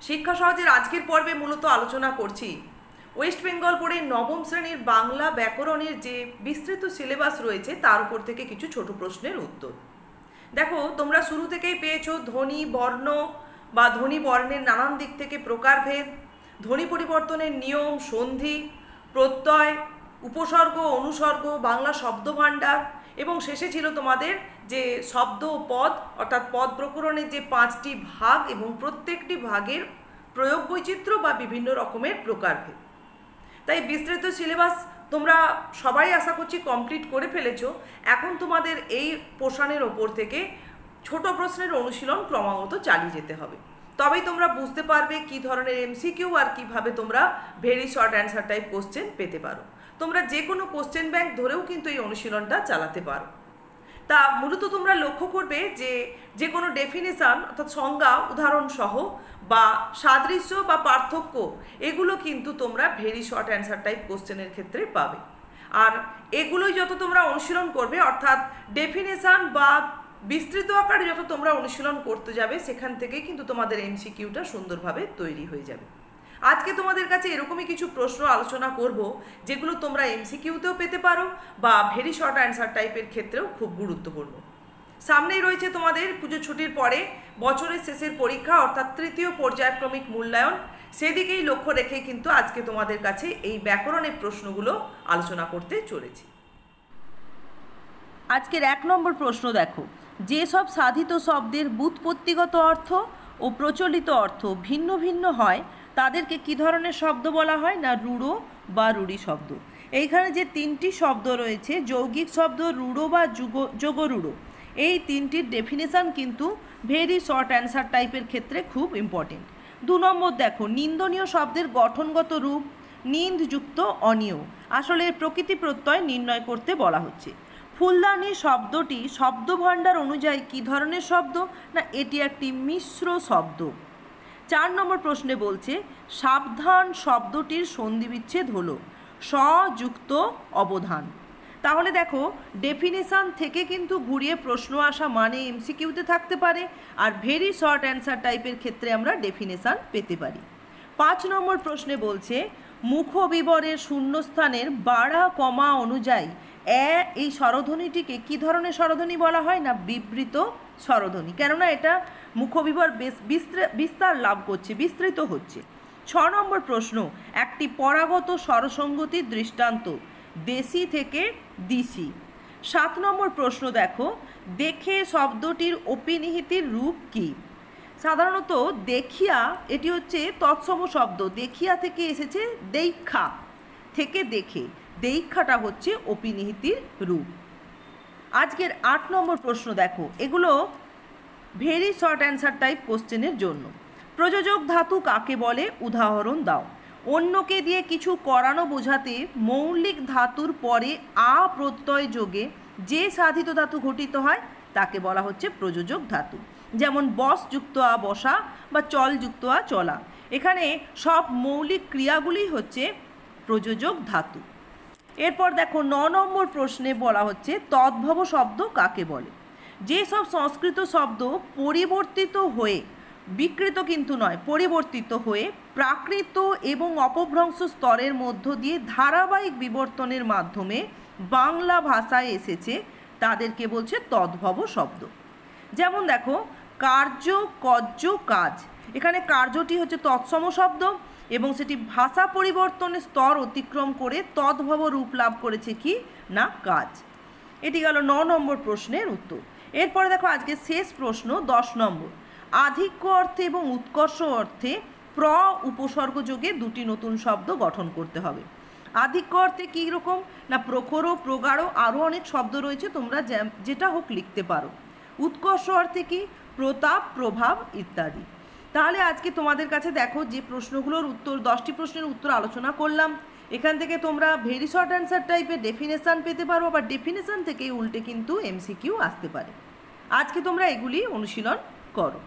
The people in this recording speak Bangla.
শিক্ষা সহজের আজকের পর্বে মূলত আলোচনা করছি ওয়েস্ট বেঙ্গল বোর্ডের নবম শ্রেণীর বাংলা ব্যাকরণের যে বিস্তৃত সিলেবাস রয়েছে তার উপর থেকে কিছু ছোট প্রশ্নের উত্তর। দেখো, তোমরা শুরু থেকেই পেয়েছো ধ্বনি বর্ণ বা ধ্বনি বর্ণের নানান দিক থেকে প্রকারভেদ, ধ্বনি পরিবর্তনের নিয়ম, সন্ধি, প্রত্যয়, উপসর্গ, অনুসর্গ, বাংলা শব্দভাণ্ডার এবং শেষে ছিল তোমাদের যে শব্দ ও পদ অর্থাৎ পদ প্রকরণের যে 5টি ভাগ এবং প্রত্যেকটি ভাগের প্রয়োগ বৈচিত্র্য বা বিভিন্ন রকমের প্রকারভেদ। তাই বিস্তৃত সিলেবাস তোমরা সবাই আশা করছি কমপ্লিট করে ফেলেছো। এখন তোমাদের এই পোর্শনের ওপর থেকে ছোট প্রশ্নের অনুশীলন ক্রমাগত চালিয়ে যেতে হবে, তবেই তোমরা বুঝতে পারবে কি ধরনের এমসিকিউ আর কিভাবে তোমরা very short answer type question পেতে পারো। তোমরা যে কোনো কোশ্চেন ব্যাংক ধরেও কিন্তু এই অনুশীলনটা চালাতে পারো। তা মূলত তোমরা লক্ষ্য করবে যে কোনো ডেফিনেশান অর্থাৎ সংজ্ঞা, উদাহরণ সহ বা সাদৃশ্য বা পার্থক্য এগুলো কিন্তু তোমরা ভেরি শর্ট অ্যান্সার টাইপ কোশ্চেনের ক্ষেত্রে পাবে। আর এগুলোই যত তোমরা অনুশীলন করবে অর্থাৎ ডেফিনেশান বা বিস্তৃত আকারে যত তোমরা অনুশীলন করতে যাবে সেখান থেকেই কিন্তু তোমাদের এমসিকিউটা সুন্দরভাবে তৈরি হয়ে যাবে। আজকে তোমাদের কাছে এরকমই কিছু প্রশ্ন আলোচনা করব যেগুলো তোমরা এমসিকিউতেও পেতে পারো বা ভেরি শর্ট অ্যান্সার টাইপের ক্ষেত্রেও খুব গুরুত্বপূর্ণ। সামনেই রয়েছে তোমাদের পুজো ছুটির পরে বছরের শেষের পরীক্ষা অর্থাৎ তৃতীয় পর্যায়ক্রমিক মূল্যায়ন। সেদিকেই লক্ষ্য রেখেই কিন্তু আজকে তোমাদের কাছে এই ব্যাকরণের প্রশ্নগুলো আলোচনা করতে চলেছি। আজকের 1 নম্বর প্রশ্ন দেখো, যেসব সাধিত শব্দের ব্যুৎপত্তিগত অর্থ ও প্রচলিত অর্থ ভিন্ন ভিন্ন হয় তাদেরকে কী ধরনের শব্দ বলা হয়? না রূঢ় বা রূঢ়ি শব্দ। এইখানে যে 3টি শব্দ রয়েছে, যৌগিক শব্দ, রূঢ় বা যোগরূঢ়, এই 3টির ডেফিনেশান কিন্তু ভেরি শর্ট অ্যান্সার টাইপের ক্ষেত্রে খুব ইম্পর্টেন্ট। 2 নম্বর দেখো, নিন্দনীয় শব্দের গঠনগত রূপ নিন্দযুক্ত অনিয়, আসলে এর প্রকৃতি প্রত্যয় নির্ণয় করতে বলা হচ্ছে। ফুলদানি শব্দটি শব্দভাণ্ডার অনুযায়ী কী ধরনের শব্দ? না এটি একটি মিশ্র শব্দ। 4 নম্বর প্রশ্নে বলছে সাবধান শব্দটির সন্ধিবিচ্ছেদ হলো স্বযুক্ত অবধান। তাহলে দেখো, ডেফিনেশান থেকে কিন্তু ঘুরিয়ে প্রশ্ন আসা মানে এমসিকিউতে থাকতে পারে, আর ভেরি শর্ট অ্যান্সার টাইপের ক্ষেত্রে আমরা ডেফিনেশান পেতে পারি। 5 নম্বর প্রশ্নে বলছে মুখবিবরের শূন্যস্থানের বাড়া কমা অনুযায়ী এই স্বরধ্বনিটিকে কী ধরনের স্বরধ্বনি বলা হয়? না বিবৃত স্বরধ্বনি, কেননা এটা মুখবিবর বেশ বিস্তার লাভ করছে, বিস্তৃত হচ্ছে। 6 নম্বর প্রশ্ন একটি পরাগত স্বরসঙ্গতির দৃষ্টান্ত দেশি থেকে দিশি। 7 নম্বর প্রশ্ন দেখো, দেখে শব্দটির অপিনিহিতির রূপ কী? সাধারণত দেখিয়া এটি হচ্ছে তৎসম শব্দ, দেখিয়া থেকে এসেছে দেখা থেকে দেখে, দেখাটা হচ্ছে অপিনিহিতির রূপ। আজকের 8 নম্বর প্রশ্ন দেখো, এগুলো ভেরি শর্ট অ্যান্সার টাইপ কোশ্চেনের জন্য। প্রযোজক ধাতু কাকে বলে? উদাহরণ দাও। অন্যকে দিয়ে কিছু করানো বোঝাতে মৌলিক ধাতুর পরে আ প্রত্যয় যোগে যে সাধিত ধাতু ঘটিত হয় তাকে বলা হচ্ছে প্রযোজক ধাতু। যেমন বস যুক্ত আ বসা বা চল যুক্ত আ চলা, এখানে সব মৌলিক ক্রিয়াগুলি হচ্ছে প্রযোজক ধাতু। এরপর দেখো 9 নম্বর প্রশ্নে বলা হচ্ছে তদ্ভব শব্দ কাকে বলে? যেসব সংস্কৃত শব্দ পরিবর্তিত হয়ে, বিকৃত কিন্তু নয়, পরিবর্তিত হয়ে প্রাকৃত এবং অপভ্রংশ স্তরের মধ্য দিয়ে ধারাবাহিক বিবর্তনের মাধ্যমে বাংলা ভাষায় এসেছে তাদেরকে বলছে তদ্ভব শব্দ। যেমন দেখো কার্য, কর্য, কাজ, এখানে কার্যটি হচ্ছে তৎসম শব্দ এবং সেটি ভাষা পরিবর্তনের স্তর অতিক্রম করে তদ্ভব রূপ লাভ করেছে কি না কাজ। এটি গেল 9 নম্বর প্রশ্নের উত্তর। এরপরে দেখো আজকে শেষ প্রশ্ন 10 নম্বর, আধিক্য অর্থে এবং উৎকর্ষ অর্থে উপসর্গ যোগে 2টি নতুন শব্দ গঠন করতে হবে। আধিক্য অর্থে কী রকম? না প্রখর, প্রগাঢ়, আরও অনেক শব্দ রয়েছে, তোমরা যেটা হোক লিখতে পারো। উৎকর্ষ অর্থে কি? প্রতাপ, প্রভাব ইত্যাদি। তাহলে আজকে তোমাদের কাছে দেখো যে প্রশ্নগুলোর উত্তর, 10টি প্রশ্নের উত্তর আলোচনা করলাম, এখান থেকে তোমরা ভেরি শর্ট অ্যান্সার টাইপের ডেফিনেশান পেতে পারো, বা ডেফিনেশান থেকেই উল্টে কিন্তু এমসিকিউ আসতে পারে। আজকে তোমরা এগুলি অনুশীলন করো।